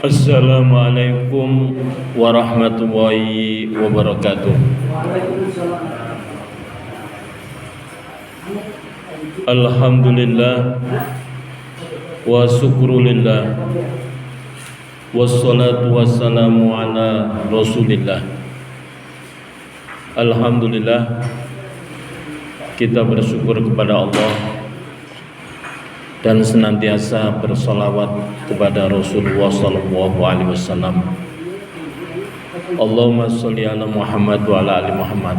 Assalamualaikum warahmatullahi wabarakatuh. Alhamdulillah wa syukrulillah wassalatu wassalamu ala rasulillah. Alhamdulillah, kita bersyukur kepada Allah dan senantiasa bersolawat kepada Rasulullah SAW. Allahumma sholli ala Muhammad wa ala ali Muhammad.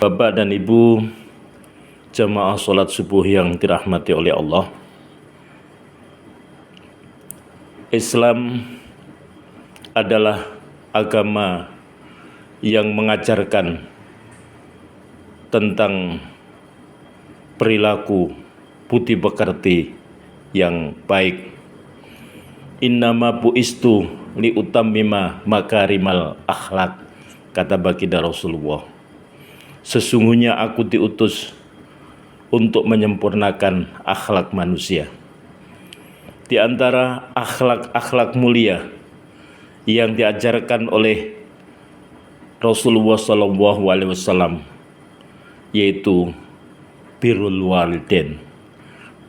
Bapak dan Ibu jamaah sholat subuh yang dirahmati oleh Allah, Islam adalah agama yang mengajarkan tentang perilaku budi pekerti yang baik. Innama bu'istu li utammima makarimal akhlak, kata baginda Rasulullah. Sesungguhnya aku diutus untuk menyempurnakan akhlak manusia. Di antara akhlak-akhlak mulia yang diajarkan oleh Rasulullah SAW yaitu birrul walidain,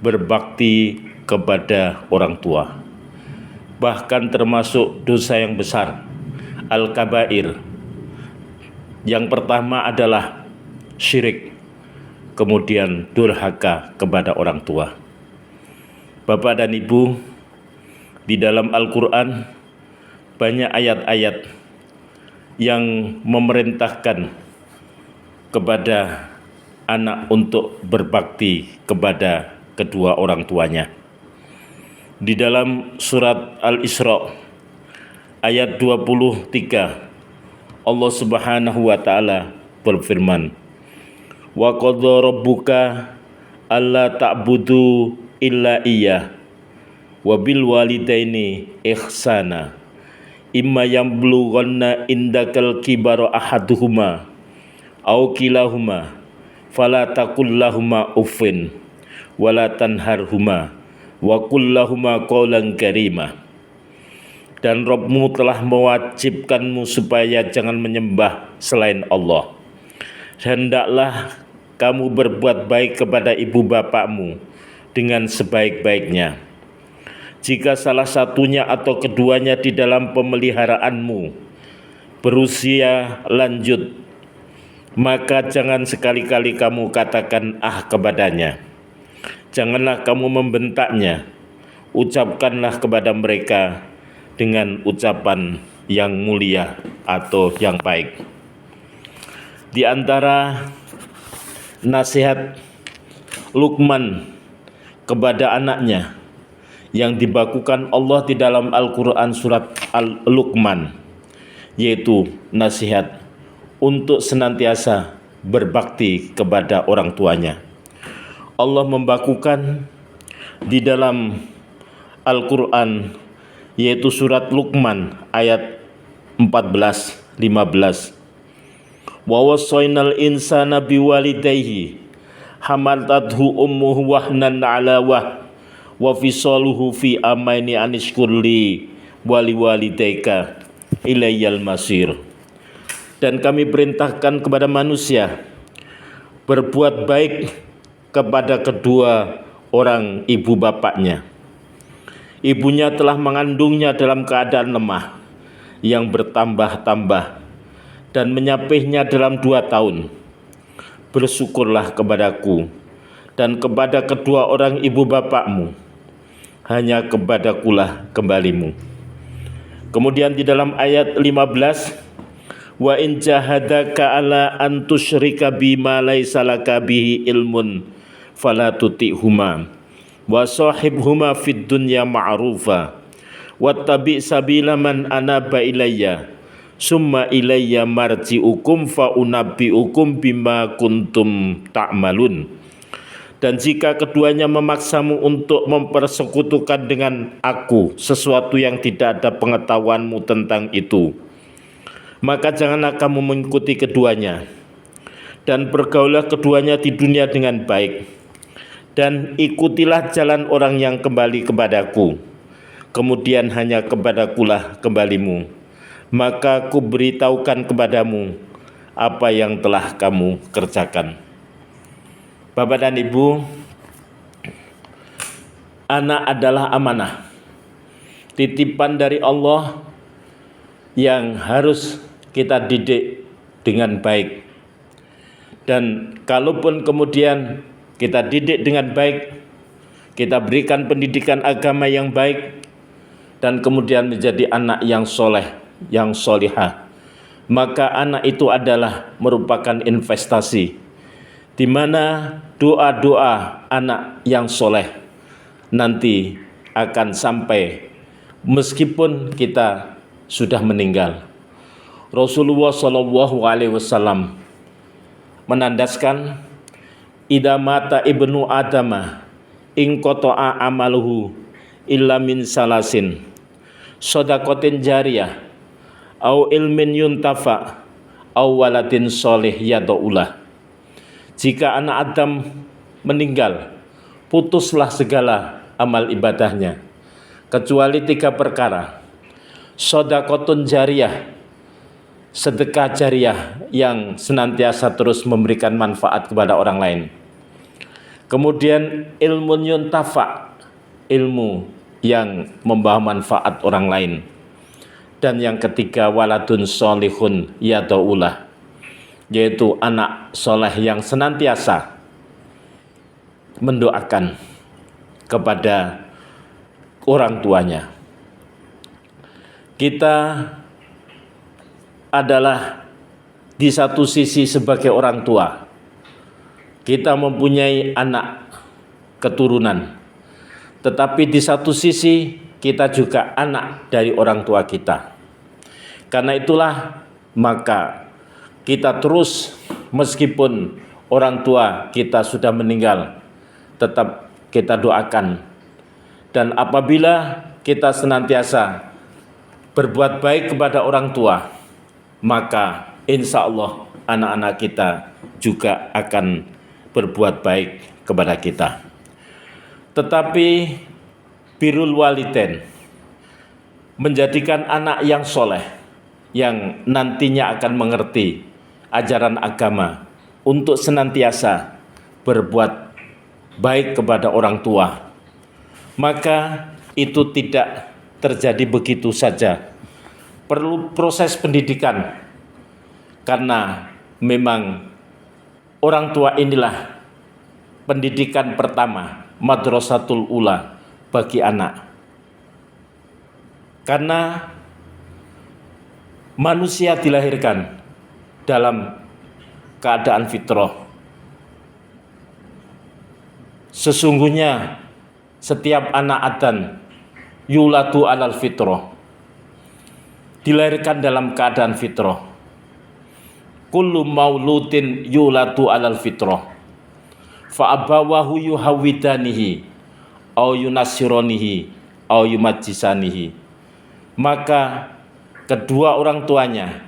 berbakti kepada orang tua. Bahkan termasuk dosa yang besar, al-kabair. Yang pertama adalah syirik, kemudian durhaka kepada orang tua. Bapak dan Ibu, di dalam Al-Quran banyak ayat-ayat yang memerintahkan kepada anak untuk berbakti kepada kedua orang tuanya. Di dalam surat Al-Isra ayat 23, Allah Subhanahu wa taala berfirman, "Wa qadha rabbuka alla ta'budu illa iyyah wa bil walidaini ihsana imma yablughanna indakal kibara ahaduhuma aw kilahuma fala taqul lahuma uffin wala tanharhuma wa qul lahuma qawlan karima." Dan Rabbmu telah mewajibkanmu supaya jangan menyembah selain Allah. Hendaklah kamu berbuat baik kepada ibu bapakmu dengan sebaik-baiknya. Jika salah satunya atau keduanya di dalam pemeliharaanmu berusia lanjut, maka jangan sekali-kali kamu katakan kepadanya. Janganlah kamu membentaknya. Ucapkanlah kepada mereka dengan ucapan yang mulia atau yang baik. Di antara nasihat Luqman kepada anaknya yang dibakukan Allah di dalam Al-Quran surat Al-Luqman, yaitu nasihat untuk senantiasa berbakti kepada orang tuanya. Allah membakukan di dalam Al-Quran, yaitu surat Luqman ayat 14-15. Wa wassaynal insana biwalidayhi hamalathu ummuhu wahnan ala wa fisaluhu fi amaini anishkurli waliwalidayka ilayyal masir. Dan kami perintahkan kepada manusia berbuat baik kepada kedua orang ibu bapaknya. Ibunya telah mengandungnya dalam keadaan lemah yang bertambah-tambah dan menyapihnya dalam 2 tahun. Bersyukurlah kepadaku dan kepada kedua orang ibu bapakmu, hanya kepadakulah kembalimu. Kemudian di dalam ayat 15, wa in jahadaka ala an tusyrika bima laisa laka bihi ilmun fala tuti'huma wa sahibhuma fid dunya ma'rufa wattabi sabila man anaba ilayya summa ilayya marji'ukum fa unabbi'ukum bima kuntum ta'malun. Dan jika keduanya memaksamu untuk mempersekutukan dengan aku sesuatu yang tidak ada pengetahuanmu tentang itu, maka janganlah kamu mengikuti keduanya, dan pergaulah keduanya di dunia dengan baik, dan ikutilah jalan orang yang kembali kepadaku. kemudian hanya kepadakulah kembalimu, maka kuberitahukan kepadamu apa yang telah kamu kerjakan. Bapak dan Ibu, anak adalah amanah, titipan dari Allah yang harus kita didik dengan baik. Dan kalaupun kemudian kita didik dengan baik, kita berikan pendidikan agama yang baik, dan kemudian menjadi anak yang soleh, yang solihah, maka anak itu adalah merupakan investasi, di mana doa-doa anak yang soleh nanti akan sampai meskipun kita sudah meninggal. Rasulullah SAW menandaskan, idza mata ibnu adama in qata'a amaluhu illa min salasin, shadaqatin jariyah, au ilmin yuntafa, au waladin soleh yad'ulah. Jika anak Adam meninggal, putuslah segala amal ibadahnya kecuali 3 perkara: shadaqatun jariyah, sedekah jariah yang senantiasa terus memberikan manfaat kepada orang lain. Kemudian ilmun yuntafa, ilmu yang membawa manfaat orang lain. Dan yang ketiga, waladun solihun yad'ulah, yaitu anak soleh yang senantiasa mendoakan kepada orang tuanya. Kita adalah di satu sisi sebagai orang tua, kita mempunyai anak keturunan, tetapi di satu sisi kita juga anak dari orang tua kita. Karena itulah maka kita terus, meskipun orang tua kita sudah meninggal, tetap kita doakan. Dan apabila kita senantiasa berbuat baik kepada orang tua, maka insya Allah anak-anak kita juga akan berbuat baik kepada kita. Tetapi birrul walidain, menjadikan anak yang soleh, yang nantinya akan mengerti ajaran agama, untuk senantiasa berbuat baik kepada orang tua, maka itu tidak terjadi begitu saja. Perlu proses pendidikan, karena memang orang tua inilah pendidikan pertama, madrasatul ula bagi anak. Karena manusia dilahirkan dalam keadaan fitrah. Sesungguhnya setiap anak Adam yuladu alal fitrah, dilahirkan dalam keadaan fitrah. Kullu mauludin yuladu alal fitrah, fa abawahu yuhawidanihi au yunasironihi au yumajjisanihi. Maka kedua orang tuanya,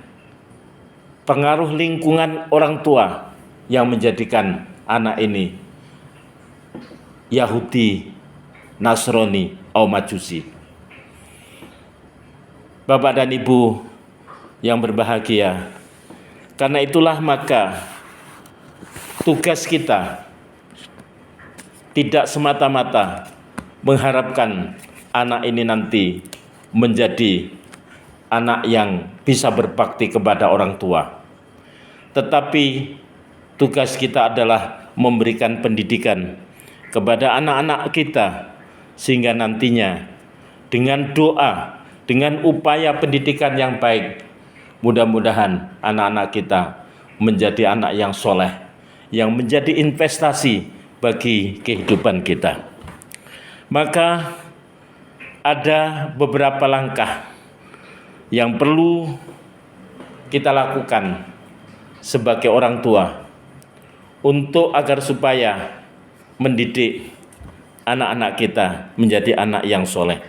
pengaruh lingkungan orang tua yang menjadikan anak ini Yahudi, Nasrani, atau Majusi. Bapak dan Ibu yang berbahagia, karena itulah maka tugas kita tidak semata-mata mengharapkan anak ini nanti menjadi anak yang bisa berbakti kepada orang tua. Tetapi tugas kita adalah memberikan pendidikan kepada anak-anak kita, sehingga nantinya dengan doa, dengan upaya pendidikan yang baik, mudah-mudahan anak-anak kita menjadi anak yang soleh, yang menjadi investasi bagi kehidupan kita. Maka ada beberapa langkah yang perlu kita lakukan sebagai orang tua untuk agar supaya mendidik anak-anak kita menjadi anak yang soleh.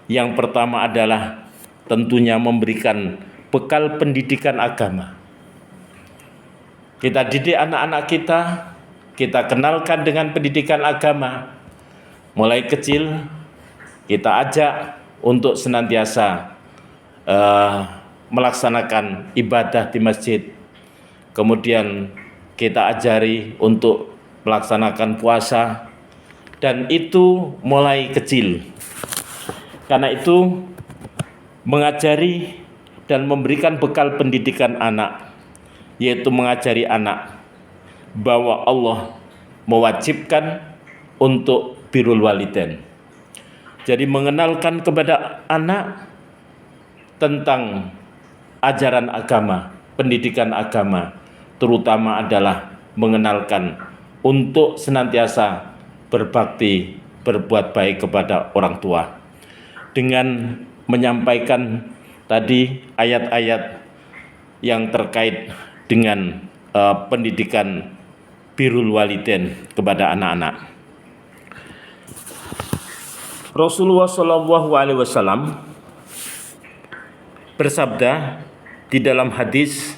Yang pertama adalah tentunya memberikan bekal pendidikan agama. Kita didik anak-anak kita kenalkan dengan pendidikan agama mulai kecil kita ajak untuk senantiasa melaksanakan ibadah di masjid. Kemudian kita ajari untuk melaksanakan puasa, dan itu mulai kecil. Karena itu mengajari dan memberikan bekal pendidikan anak, yaitu mengajari anak bahwa Allah mewajibkan untuk birrul walidain. Jadi mengenalkan kepada anak tentang ajaran agama, pendidikan agama, terutama adalah mengenalkan untuk senantiasa berbakti, berbuat baik kepada orang tua, dengan menyampaikan tadi ayat-ayat yang terkait dengan pendidikan birrul walidain kepada anak-anak. Rasulullah SAW bersabda di dalam hadis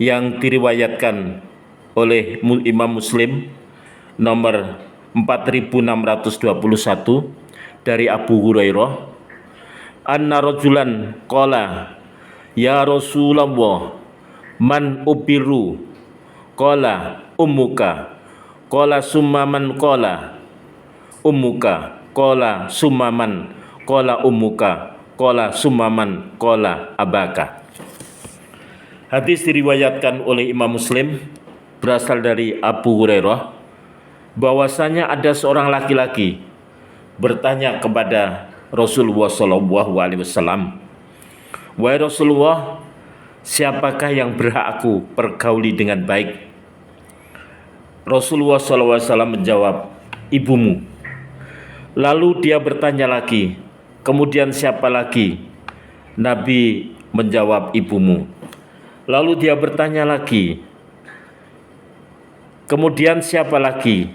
yang diriwayatkan oleh Imam Muslim nomor 4621 dari Abu Hurairah, anna rajulan qala ya Rasulullah man ubiru, qala ummuka, qala summa man, qala ummuka, qala summa man, qala ummuka, qala summa man, qala abaka. Hadis diriwayatkan oleh Imam Muslim, berasal dari Abu Hurairah, bahwasanya ada seorang laki-laki bertanya kepada Rasulullah SAW, wahai Rasulullah, siapakah yang berhak aku pergauli dengan baik? Rasulullah SAW menjawab, ibumu. Lalu dia bertanya lagi, kemudian siapa lagi? Nabi menjawab, ibumu. Lalu dia bertanya lagi, kemudian siapa lagi?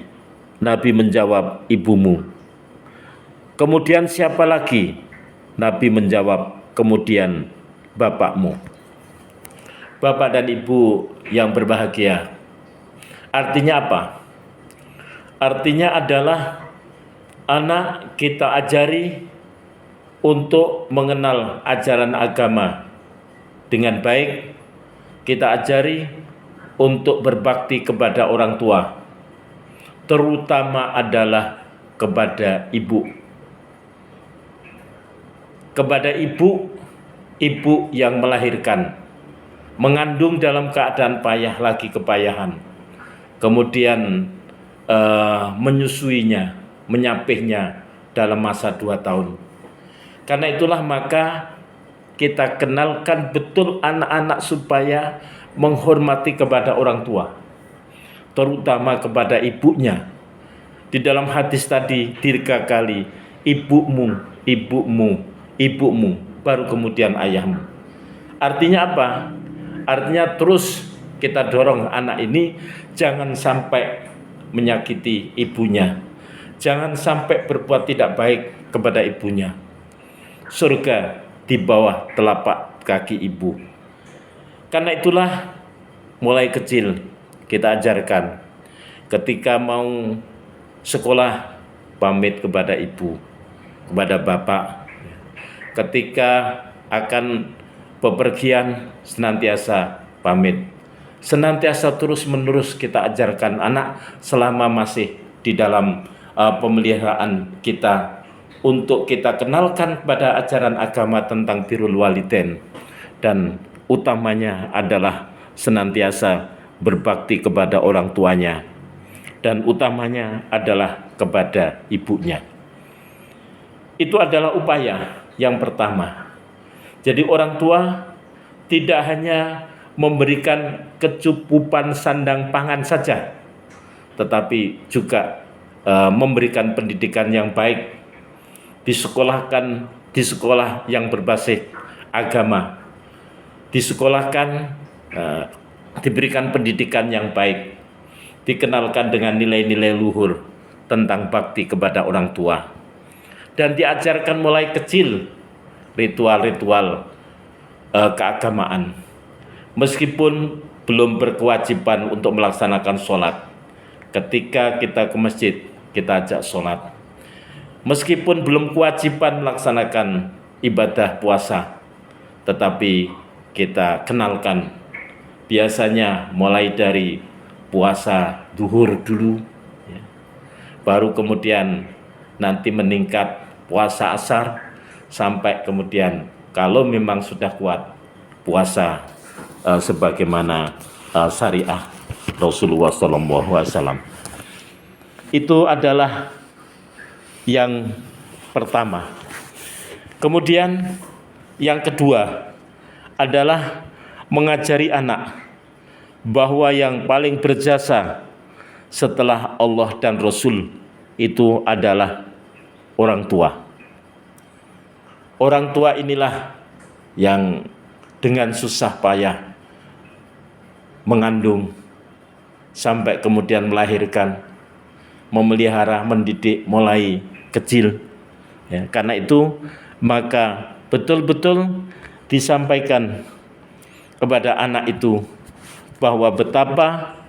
Nabi menjawab, ibumu. Kemudian siapa lagi? Nabi menjawab, kemudian bapakmu. Bapak dan ibu yang berbahagia, artinya apa? Artinya adalah anak kita ajari untuk mengenal ajaran agama dengan baik. Kita ajari untuk berbakti kepada orang tua, terutama adalah kepada ibu. Kepada ibu yang melahirkan, mengandung dalam keadaan payah lagi kepayahan, kemudian menyusuinya, menyapihnya dalam masa 2 tahun. Karena itulah maka kita kenalkan betul anak-anak supaya menghormati kepada orang tua, terutama kepada ibunya. Di dalam hadis tadi 3 kali, ibumu, ibumu, ibumu, baru kemudian ayahmu. Artinya apa? Artinya terus kita dorong anak ini jangan sampai menyakiti ibunya, jangan sampai berbuat tidak baik kepada ibunya. Surga di bawah telapak kaki ibu. Karena itulah mulai kecil kita ajarkan, ketika mau sekolah pamit kepada ibu, kepada bapak. Ketika akan bepergian senantiasa pamit. Senantiasa terus menerus kita ajarkan anak selama masih di dalam pemeliharaan kita, untuk kita kenalkan pada ajaran agama tentang birrul walidain, dan utamanya adalah senantiasa berbakti kepada orang tuanya, dan utamanya adalah kepada ibunya. Itu adalah upaya yang pertama. Jadi orang tua tidak hanya memberikan kecukupan sandang pangan saja, tetapi juga memberikan pendidikan yang baik, disekolahkan di sekolah yang berbasis agama, disekolahkan, diberikan pendidikan yang baik, dikenalkan dengan nilai-nilai luhur tentang bakti kepada orang tua, dan diajarkan mulai kecil ritual-ritual keagamaan. Meskipun belum berkewajiban untuk melaksanakan sholat, ketika kita ke masjid, kita ajak sholat. meskipun belum kewajiban melaksanakan ibadah puasa, tetapi kita kenalkan biasanya mulai dari puasa zuhur dulu, ya. Baru kemudian nanti meningkat puasa asar, sampai kemudian kalau memang sudah kuat puasa sebagaimana syariah Rasulullah SAW. Itu adalah yang pertama. Kemudian yang kedua adalah mengajari anak bahwa yang paling berjasa setelah Allah dan Rasul itu adalah orang tua. Orang tua inilah yang dengan susah payah mengandung sampai kemudian melahirkan, memelihara, mendidik mulai kecil. Ya, karena itu maka betul-betul disampaikan kepada anak itu bahwa betapa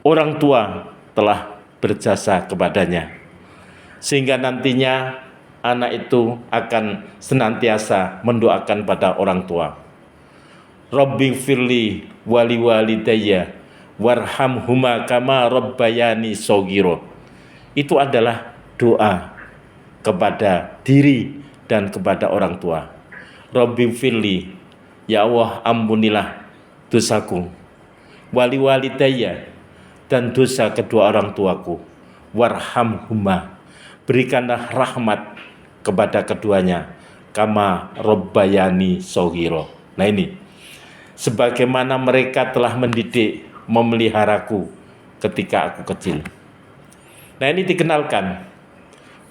orang tua telah berjasa kepadanya, sehingga nantinya anak itu akan senantiasa mendoakan pada orang tua. Rabbi firli wali walidayya warhamhuma kama rabbayani shaghira. Itu adalah doa kepada diri dan kepada orang tua. Rabbi firli, ya Allah ampunilah dosaku, wali walidayya, dan dosa kedua orang tuaku, warhamhuma, berikanlah rahmat kepada keduanya, kama rabbayani shaghira. Nah ini, sebagaimana mereka telah mendidik, memeliharaku ketika aku kecil. Nah ini dikenalkan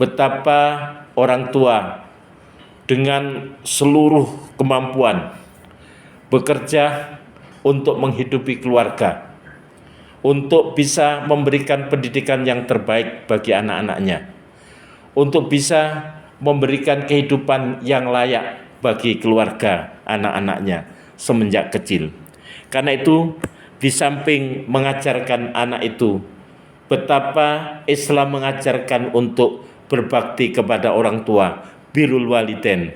betapa orang tua dengan seluruh kemampuan bekerja untuk menghidupi keluarga, untuk bisa memberikan pendidikan yang terbaik bagi anak-anaknya, untuk bisa memberikan kehidupan yang layak bagi keluarga anak-anaknya semenjak kecil. Karena itu, di samping mengajarkan anak itu betapa Islam mengajarkan untuk berbakti kepada orang tua, birrul walidain,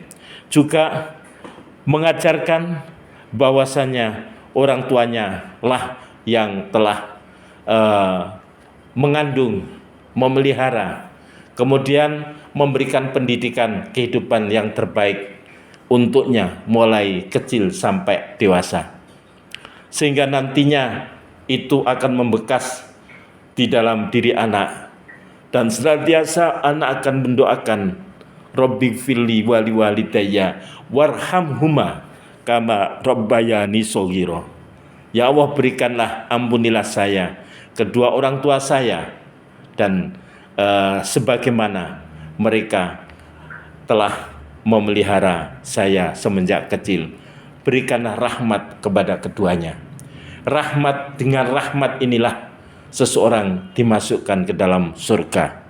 juga mengajarkan bahwasanya orang tuanya lah yang telah mengandung, memelihara, kemudian memberikan pendidikan kehidupan yang terbaik untuknya mulai kecil sampai dewasa, sehingga nantinya itu akan membekas di dalam diri anak, dan senantiasa anak akan mendoakan Rabbi firli wali walidayya warhamhuma kama rabbayani shaghira. Ya Allah, berikanlah, ampunilah saya, kedua orang tua saya, dan sebagaimana mereka telah memelihara saya semenjak kecil. Berikanlah rahmat kepada keduanya. Rahmat, dengan rahmat inilah seseorang dimasukkan ke dalam surga.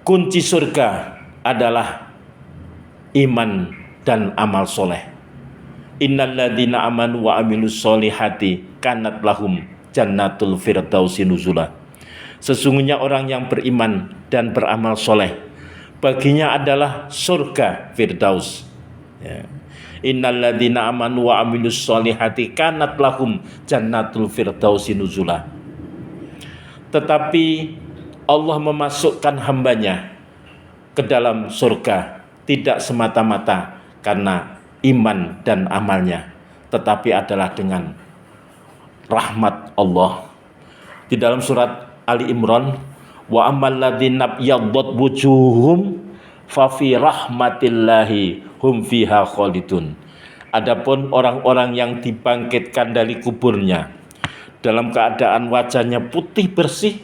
Kunci surga adalah iman dan amal soleh. Innalladzina amanu wa amilus solihati kanat lahum jannatul firdausi nuzula. Sesungguhnya orang yang beriman dan beramal soleh, baginya adalah surga Firdaus. Ya. Innalladzina amanu wa amilus solihati kanat lahum jannatul firdausi nuzula. Tetapi Allah memasukkan hambanya ke dalam surga tidak semata-mata karena iman dan amalnya, tetapi adalah dengan rahmat Allah. Di dalam surat Ali Imran, wa ammal ladzina yaddat wujuhum fa fi rahmatillahi hum fiha khalidun. Adapun orang-orang yang dibangkitkan dari kuburnya dalam keadaan wajahnya putih bersih,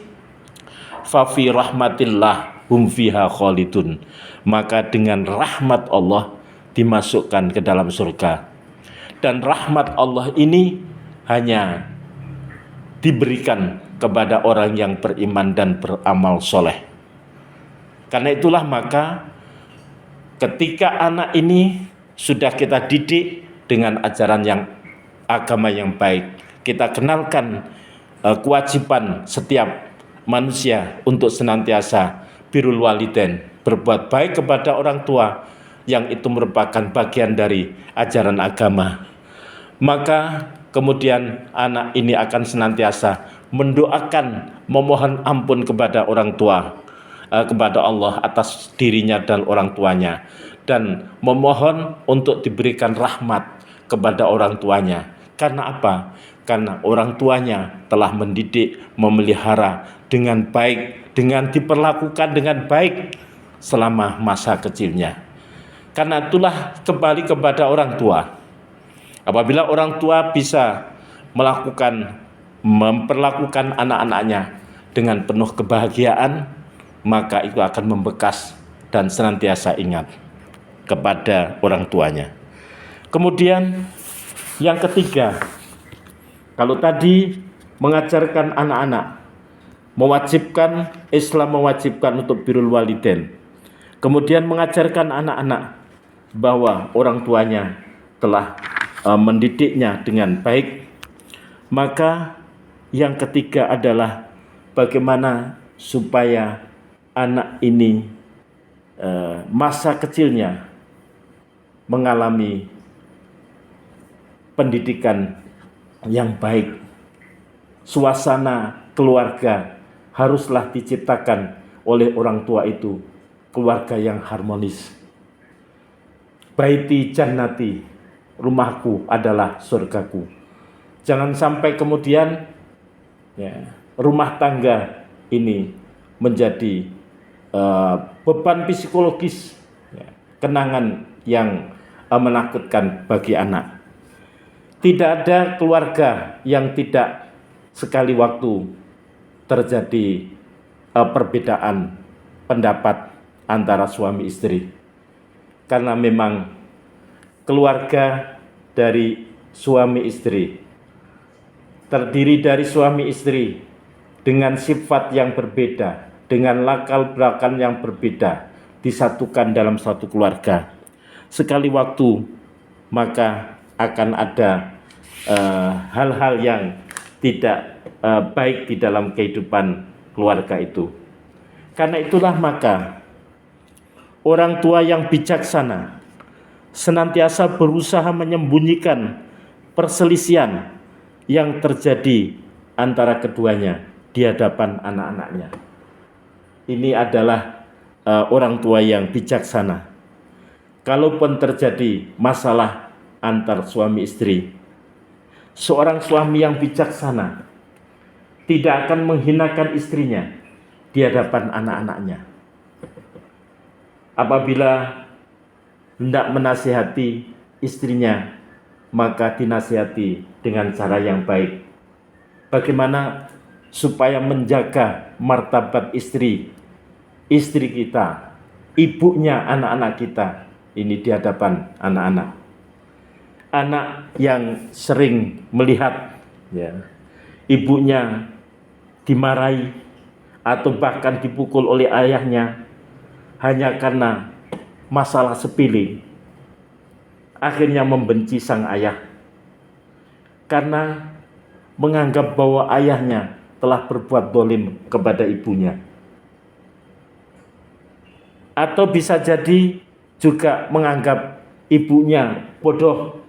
fa fi rahmatillah hum fiha khalidun, maka dengan rahmat Allah dimasukkan ke dalam surga. Dan rahmat Allah ini hanya diberikan kepada orang yang beriman dan beramal soleh. Karena itulah maka ketika anak ini sudah kita didik dengan ajaran yang agama yang baik, kita kenalkan kewajiban setiap manusia untuk senantiasa birrul walidain, berbuat baik kepada orang tua, yang itu merupakan bagian dari ajaran agama. Maka kemudian anak ini akan senantiasa mendoakan, memohon ampun kepada orang tua, kepada Allah atas dirinya dan orang tuanya, dan memohon untuk diberikan rahmat kepada orang tuanya. Karena apa? Karena orang tuanya telah mendidik, memelihara dengan baik, dengan diperlakukan dengan baik selama masa kecilnya. Karena itulah kembali kepada orang tua. Apabila orang tua bisa memperlakukan anak-anaknya dengan penuh kebahagiaan, maka itu akan membekas dan senantiasa ingat kepada orang tuanya. Kemudian yang ketiga, kalau tadi mengajarkan anak-anak, Islam mewajibkan untuk birrul walidain, kemudian mengajarkan anak-anak bahwa orang tuanya telah mendidiknya dengan baik, maka yang ketiga adalah bagaimana supaya anak ini masa kecilnya mengalami pendidikan yang baik. Suasana keluarga haruslah diciptakan oleh orang tua itu, keluarga yang harmonis. Baiti jannati, rumahku adalah surgaku. Jangan sampai kemudian rumah tangga ini menjadi beban psikologis, kenangan yang menakutkan bagi anak. Tidak ada keluarga yang tidak sekali waktu terjadi perbedaan pendapat antara suami istri. Karena memang keluarga dari suami istri terdiri dari suami istri dengan sifat yang berbeda, dengan latar belakang yang berbeda, disatukan dalam satu keluarga. Sekali waktu maka akan ada hal-hal yang tidak baik di dalam kehidupan keluarga itu. Karena itulah maka orang tua yang bijaksana senantiasa berusaha menyembunyikan perselisihan yang terjadi antara keduanya di hadapan anak-anaknya. Ini adalah orang tua yang bijaksana. Kalaupun terjadi masalah antar suami istri, seorang suami yang bijaksana tidak akan menghinakan istrinya di hadapan anak-anaknya. Apabila hendak menasihati istrinya, maka dinasihati dengan cara yang baik. Bagaimana supaya menjaga martabat istri kita, ibunya anak-anak kita, ini di hadapan anak-anak. Anak yang sering melihat ibunya dimarahi atau bahkan dipukul oleh ayahnya hanya karena masalah sepele, akhirnya membenci sang ayah karena menganggap bahwa ayahnya telah berbuat zalim kepada ibunya. Atau bisa jadi juga menganggap ibunya bodoh,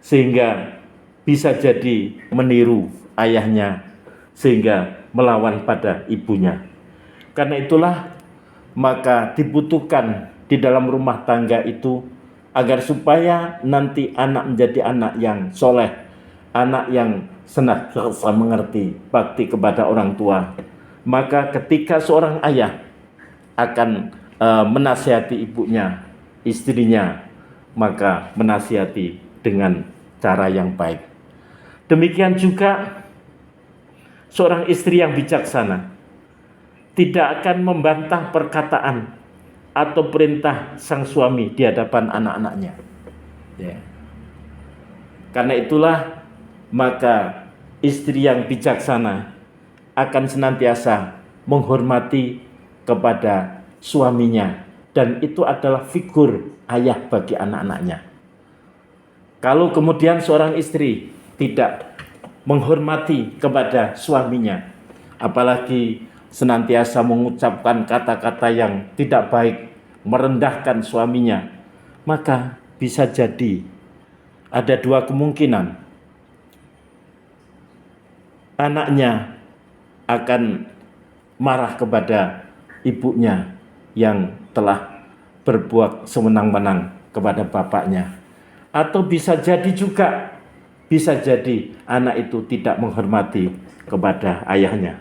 sehingga bisa jadi meniru ayahnya sehingga melawan pada ibunya. Karena itulah maka dibutuhkan di dalam rumah tangga itu agar supaya nanti anak menjadi anak yang soleh, anak yang senantiasa mengerti bakti kepada orang tua. Maka ketika seorang ayah akan menasihati ibunya, istrinya, maka menasihati dengan cara yang baik. Demikian juga seorang istri yang bijaksana tidak akan membantah perkataan atau perintah sang suami di hadapan anak-anaknya. Karena itulah maka istri yang bijaksana akan senantiasa menghormati kepada suaminya, dan itu adalah figur ayah bagi anak-anaknya. Kalau kemudian seorang istri tidak menghormati kepada suaminya, apalagi senantiasa mengucapkan kata-kata yang tidak baik, merendahkan suaminya, maka bisa jadi ada dua kemungkinan. Anaknya akan marah kepada ibunya yang telah berbuat sewenang-wenang kepada bapaknya. Atau bisa jadi anak itu tidak menghormati kepada ayahnya.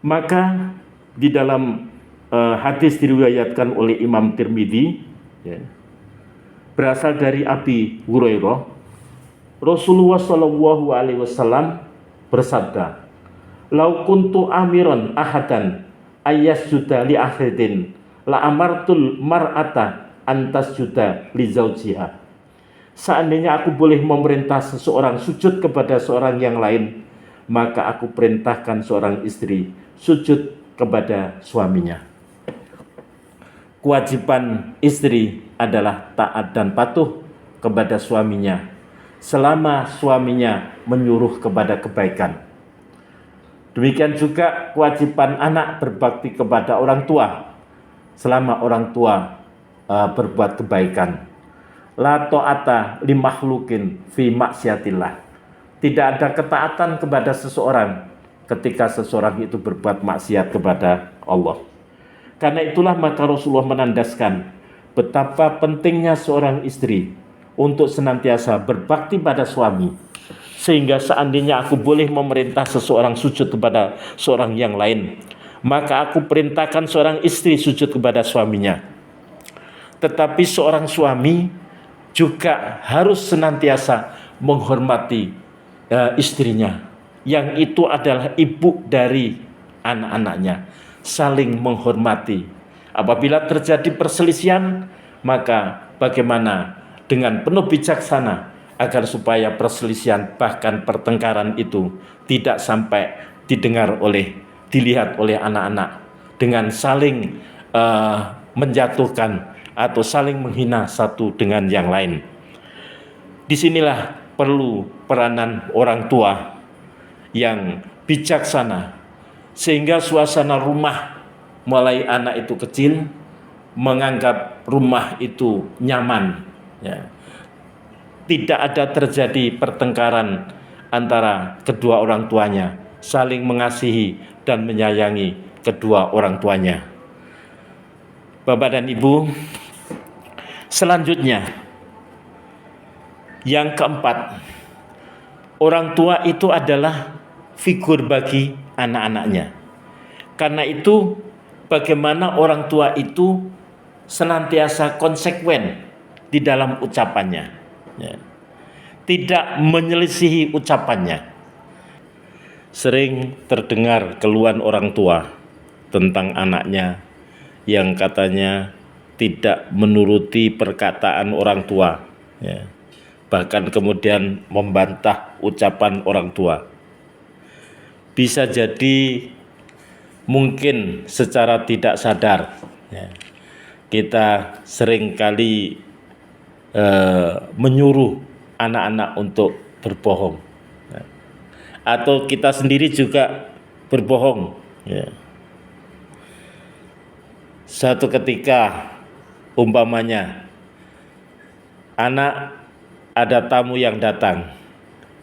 Maka di dalam hadis diriwayatkan oleh Imam Tirmidzi, ya, berasal dari Abi Hurairah, Rasulullah Shallallahu Alaihi Wasallam bersabda, "Lau kuntu amiron ahadan ayyasjuda li ahadin la amartul mar'ata antasjuda li zaujiha." Seandainya aku boleh memerintah seseorang sujud kepada seorang yang lain, maka aku perintahkan seorang istri sujud kepada suaminya. Kewajiban istri adalah taat dan patuh kepada suaminya selama suaminya menyuruh kepada kebaikan. Demikian juga kewajiban anak berbakti kepada orang tua selama orang tua berbuat kebaikan. La ta'ata li makhlukin fi maksiatillah. Tidak ada ketaatan kepada seseorang ketika seseorang itu berbuat maksiat kepada Allah. Karena itulah maka Rasulullah menandaskan betapa pentingnya seorang istri untuk senantiasa berbakti pada suami, sehingga seandainya aku boleh memerintah seseorang sujud kepada seorang yang lain, maka aku perintahkan seorang istri sujud kepada suaminya. Tetapi seorang suami juga harus senantiasa menghormati istrinya, yang itu adalah ibu dari anak-anaknya, saling menghormati. Apabila terjadi perselisihan, maka bagaimana dengan penuh bijaksana agar supaya perselisihan bahkan pertengkaran itu tidak sampai dilihat oleh anak-anak dengan saling menjatuhkan atau saling menghina satu dengan yang lain. Disinilah perlu peranan orang tua yang bijaksana, sehingga suasana rumah mulai anak itu kecil menganggap rumah itu nyaman, ya. Tidak ada terjadi pertengkaran antara kedua orang tuanya, saling mengasihi dan menyayangi kedua orang tuanya. Bapak dan Ibu, selanjutnya yang keempat, orang tua itu adalah figur bagi anak-anaknya. Karena itu bagaimana orang tua itu senantiasa konsekuen di dalam ucapannya, ya. Tidak menyelisihi ucapannya. Sering terdengar keluhan orang tua tentang anaknya yang katanya tidak menuruti perkataan orang tua, ya. Bahkan kemudian membantah ucapan orang tua. Bisa jadi mungkin secara tidak sadar, ya, kita seringkali menyuruh anak-anak untuk berbohong, ya. Atau kita sendiri juga berbohong, ya. Suatu ketika umpamanya anak ada tamu yang datang,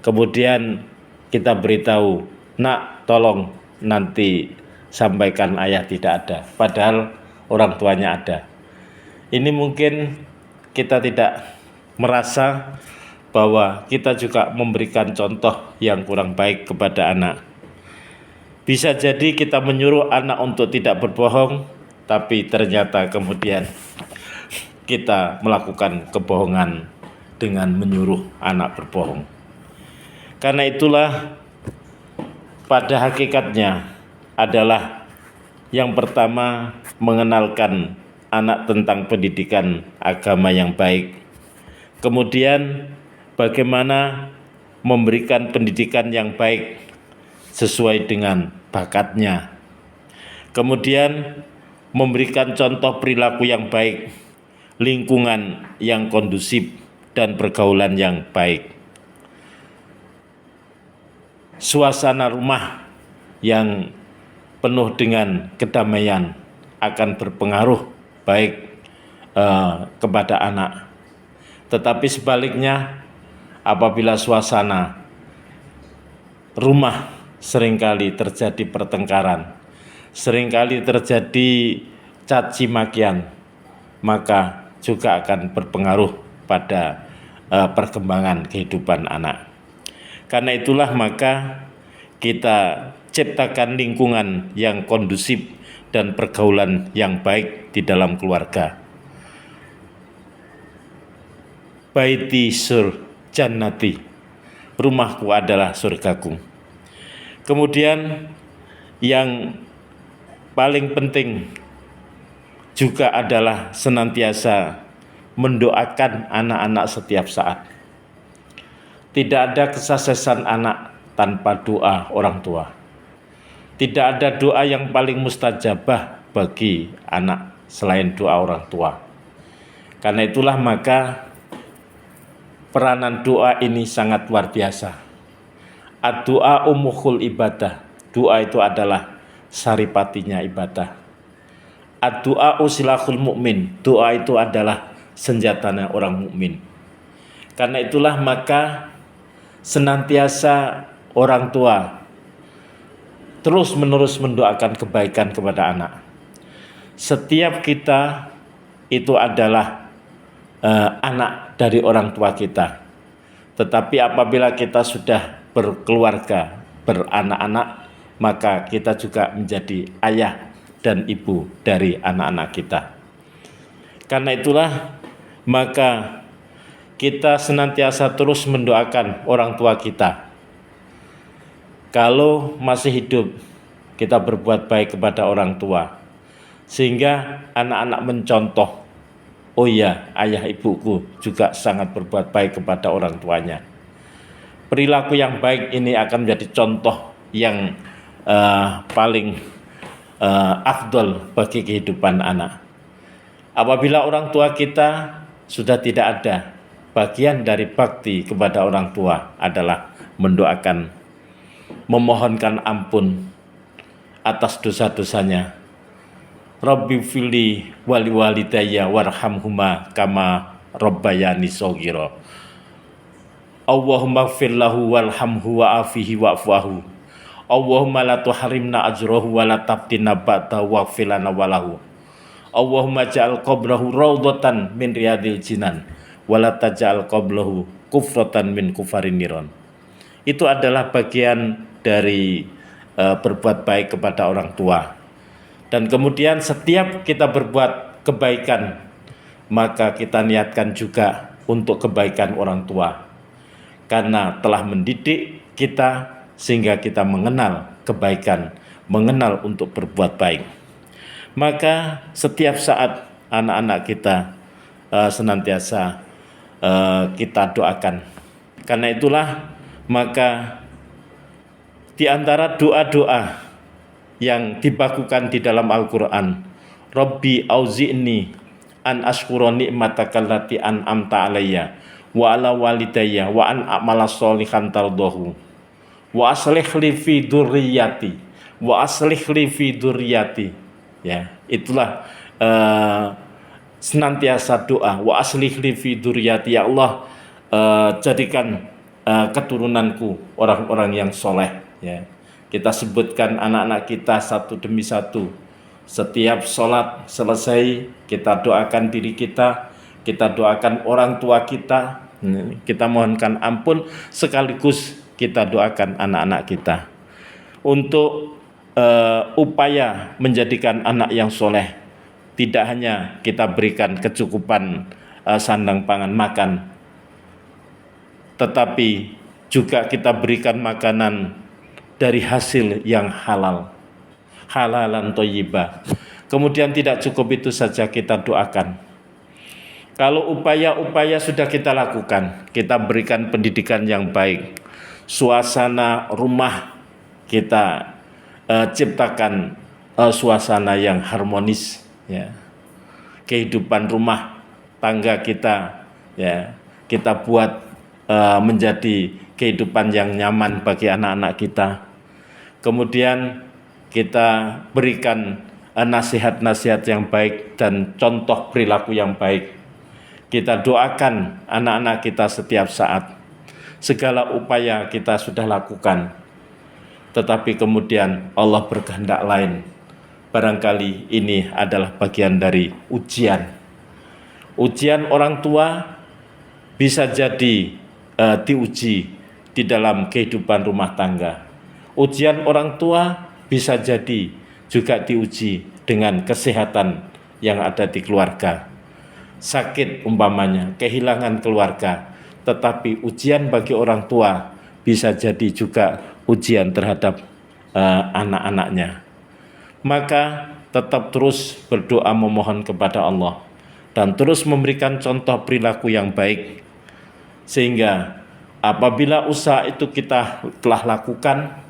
kemudian kita beritahu, "Nak, tolong nanti sampaikan ayah tidak ada," padahal orang tuanya ada. Ini mungkin kita tidak merasa bahwa kita juga memberikan contoh yang kurang baik kepada anak. Bisa jadi kita menyuruh anak untuk tidak berbohong, tapi ternyata kemudian kita melakukan kebohongan dengan menyuruh anak berbohong. Karena itulah pada hakikatnya adalah yang pertama mengenalkan anak tentang pendidikan agama yang baik. Kemudian bagaimana memberikan pendidikan yang baik sesuai dengan bakatnya. Kemudian memberikan contoh perilaku yang baik, lingkungan yang kondusif, dan pergaulan yang baik. Suasana rumah yang penuh dengan kedamaian akan berpengaruh baik kepada anak. Tetapi sebaliknya, apabila suasana rumah seringkali terjadi pertengkaran, seringkali terjadi caci makian, maka juga akan berpengaruh pada perkembangan kehidupan anak. Karena itulah maka kita ciptakan lingkungan yang kondusif dan pergaulan yang baik di dalam keluarga. Baiti sur jannati, rumahku adalah surgaku. Kemudian yang paling penting juga adalah senantiasa mendoakan anak-anak setiap saat. Tidak ada kesuksesan anak tanpa doa orang tua. Tidak ada doa yang paling mustajabah bagi anak selain doa orang tua. Karena itulah maka peranan doa ini sangat luar biasa. Ad-doa umukhul ibadah. Doa itu adalah saripatinya ibadah. Ad-doa usilahul mukmin. Doa itu adalah senjatanya orang mukmin. Karena itulah maka senantiasa orang tua terus menerus mendoakan kebaikan kepada anak. Setiap kita itu adalah anak dari orang tua kita. Tetapi apabila kita sudah berkeluarga, beranak-anak, maka kita juga menjadi ayah dan ibu dari anak-anak kita. Karena itulah maka kita senantiasa terus mendoakan orang tua kita. Kalau masih hidup, kita berbuat baik kepada orang tua, sehingga anak-anak mencontoh, oh ya, ayah ibuku juga sangat berbuat baik kepada orang tuanya. Perilaku yang baik ini akan menjadi contoh yang paling afdol bagi kehidupan anak. Apabila orang tua kita sudah tidak ada, bagian dari bakti kepada orang tua adalah mendoakan, memohonkan ampun atas dosa-dosanya. Rabbi fili wali walidayya warhamhuma kama rabbayani shaghira. Allahumma ighfir lahu warhamhu wa'afihi wa'fuhu. Allahumma la tuharrimna ajrahu wa la taftinna ba'dahu waghfir lana wa lahu. Allahumma ja'al qabrahu raudhatan min riyadil jinan wa la taj'al qablahu kufratan min kufarin niron. Itu adalah bagian dari berbuat baik kepada orang tua. Dan kemudian setiap kita berbuat kebaikan, maka kita niatkan juga untuk kebaikan orang tua. Karena telah mendidik kita sehingga kita mengenal kebaikan, mengenal untuk berbuat baik. Maka setiap saat anak-anak kita senantiasa kita doakan. Karena itulah maka di antara doa-doa yang dibakukan di dalam Al-Quran, Rabbi auzi'ni an ashkura ni'mataka allati an'amta alayya wa ala walidayya wa an a'mala sholihan tardahu wa aslih li fi dzurriyyati wa aslih li fi dzurriyyati. Ya, itulah senantiasa doa, wa aslih li fi dzurriyyati, ya Allah, jadikan keturunanku orang-orang yang soleh. Ya, kita sebutkan anak-anak kita satu demi satu. Setiap sholat selesai, kita doakan diri kita doakan orang tua kita mohonkan ampun, sekaligus kita doakan anak-anak kita untuk upaya menjadikan anak yang soleh. Tidak hanya kita berikan kecukupan sandang pangan makan, tetapi juga kita berikan makanan dari hasil yang halal, halalan thayyibah. Kemudian tidak cukup itu saja, kita doakan. Kalau upaya-upaya sudah kita lakukan, kita berikan pendidikan yang baik, suasana rumah kita ciptakan suasana yang harmonis, ya. Kehidupan rumah tangga kita, ya, kita buat menjadi kehidupan yang nyaman bagi anak-anak kita. kemudian kita berikan nasihat-nasihat yang baik dan contoh perilaku yang baik. Kita doakan anak-anak kita setiap saat. Segala upaya kita sudah lakukan, tetapi kemudian Allah berkehendak lain. Barangkali ini adalah bagian dari ujian. Ujian orang tua bisa jadi diuji di dalam kehidupan rumah tangga. Ujian orang tua bisa jadi juga diuji dengan kesehatan yang ada di keluarga. Sakit umpamanya, kehilangan keluarga, tetapi ujian bagi orang tua bisa jadi juga ujian terhadap anak-anaknya. Maka tetap terus berdoa memohon kepada Allah dan terus memberikan contoh perilaku yang baik, sehingga apabila usaha itu kita telah lakukan,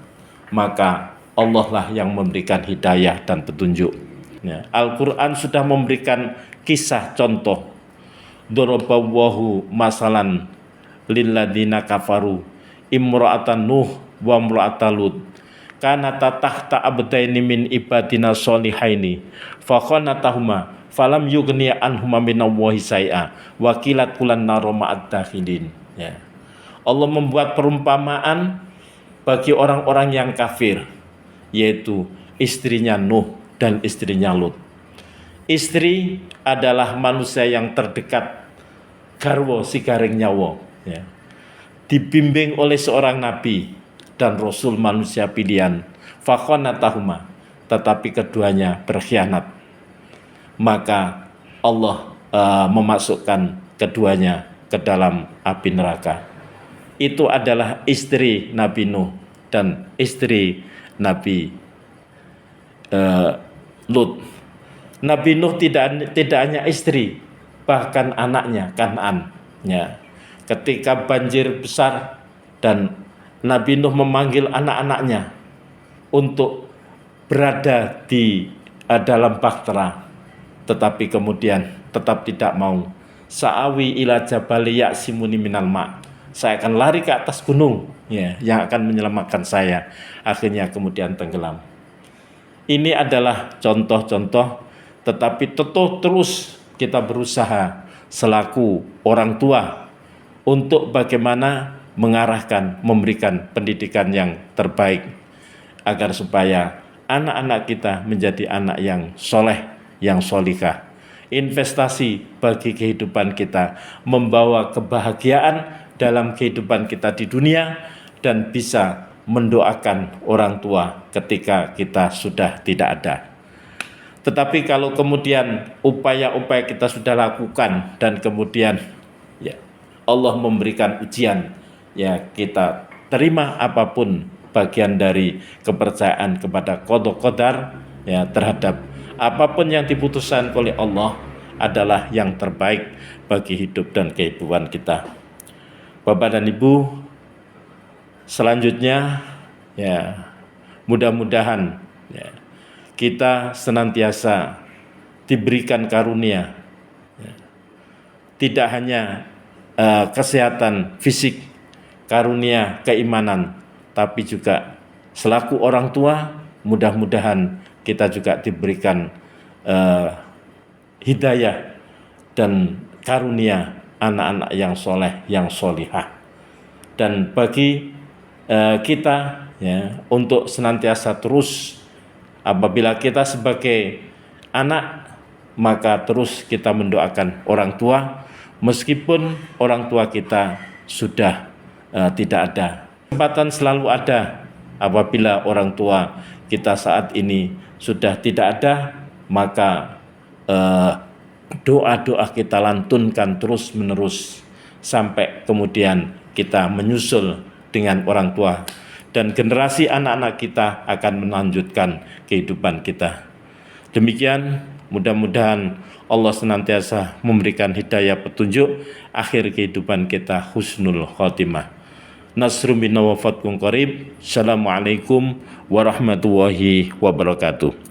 maka Allah lah yang memberikan hidayah dan petunjuk. Ya, Al-Quran sudah memberikan kisah contoh. Daraballahu masalan lilladina kafaru imra'atan Nuh wa imra'atan Lut kanata tahta abdaini min ibadina sholihaini fakhanatahuma falam yughniya anhuma minallahi syai'a wa qilat kulan naru ma'ad dakhilin. Ya. Allah membuat perumpamaan bagi orang-orang yang kafir, yaitu istrinya Nuh dan istrinya Lut. Istri adalah manusia yang terdekat, garwa si garing nyawa, ya. Dibimbing oleh seorang nabi dan rasul manusia pilihan, fakhanatahuma, tetapi keduanya berkhianat. Maka Allah memasukkan keduanya ke dalam api neraka. Itu adalah istri Nabi Nuh dan istri Nabi Lut. Nabi Nuh tidak hanya istri, bahkan anaknya Kan'an. Ya. Ketika banjir besar dan Nabi Nuh memanggil anak-anaknya untuk berada di dalam bahtera, tetapi kemudian tetap tidak mau. Sa'awi ila jabali ya'simuni minal ma'. Saya akan lari ke atas gunung, ya, yang akan menyelamatkan saya. Akhirnya kemudian tenggelam. Ini adalah contoh-contoh, tetapi terus kita berusaha selaku orang tua untuk bagaimana mengarahkan, memberikan pendidikan yang terbaik agar supaya anak-anak kita menjadi anak yang soleh, yang solikah. Investasi bagi kehidupan kita, membawa kebahagiaan dalam kehidupan kita di dunia dan bisa mendoakan orang tua ketika kita sudah tidak ada. Tetapi kalau kemudian upaya-upaya kita sudah lakukan dan kemudian ya Allah memberikan ujian, ya kita terima apapun bagian dari kepercayaan kepada qada qadar, ya, terhadap apapun yang diputuskan oleh Allah adalah yang terbaik bagi hidup dan kehidupan kita. Bapak dan Ibu, selanjutnya ya mudah-mudahan ya, kita senantiasa diberikan karunia, ya, tidak hanya kesehatan fisik, karunia keimanan, tapi juga selaku orang tua mudah-mudahan kita juga diberikan hidayah dan karunia anak-anak yang soleh, yang solihah. Dan bagi kita ya untuk senantiasa terus, apabila kita sebagai anak, maka terus kita mendoakan orang tua meskipun orang tua kita sudah tidak ada. Kesempatan selalu ada apabila orang tua kita saat ini sudah tidak ada, maka doa-doa kita lantunkan terus menerus sampai kemudian kita menyusul dengan orang tua dan generasi anak-anak kita akan melanjutkan kehidupan kita. Demikian, mudah-mudahan Allah senantiasa memberikan hidayah petunjuk akhir kehidupan kita husnul khotimah. Nasrun minna wa fatkum qarib. Assalamualaikum warahmatullahi wabarakatuh.